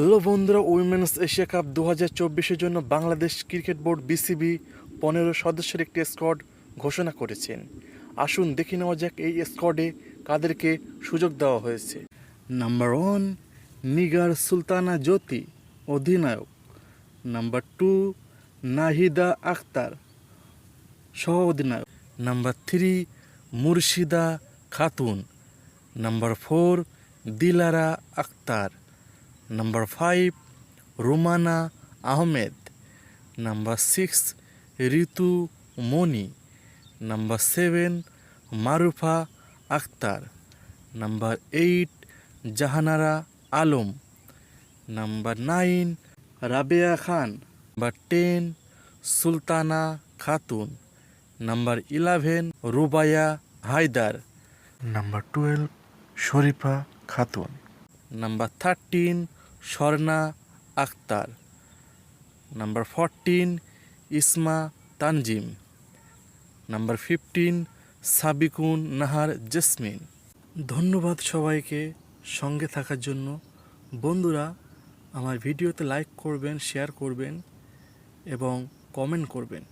Hello বন্ধুরা, women's Asia cup 2024-এর জন্য Bangladesh cricket board BCB 15 সদস্যের একটি স্কোয়াড ঘোষণা করেছেন। আসুন দেখে নেওয়া যাক এই স্কোয়াডে কাদেরকে সুযোগ দেওয়া হয়েছে। নাম্বার 1, নিগার সুলতানা জ্যোতি, অধিনায়ক। নাম্বার 2, নাহিদা আক্তার, সহ অধিনায়ক। Number 3, Murshida Khatun. Number 4, Dilara Akter. Number 5, Rumana Ahmed. Number 6, Ritu Moni. Number 7, Marufa Akter. Number 8, Jahanara Alam. Number 9, Rabeya Khan. Number 10, Sultana Khatun. Number 11, Rubaya Haider. Number 12, Sharifa Khatun. Number 13, Shorna Akter. Number 14, Isma Tanzim. Number 15, Sabikun Nahar Jesmin. ধন্যবাদ সবাইকে সঙ্গে থাকার জন্য। বন্ধুরা, আমার ভিডিওতে লাইক করবেন, শেয়ার করবেন এবং কমেন্ট করবেন।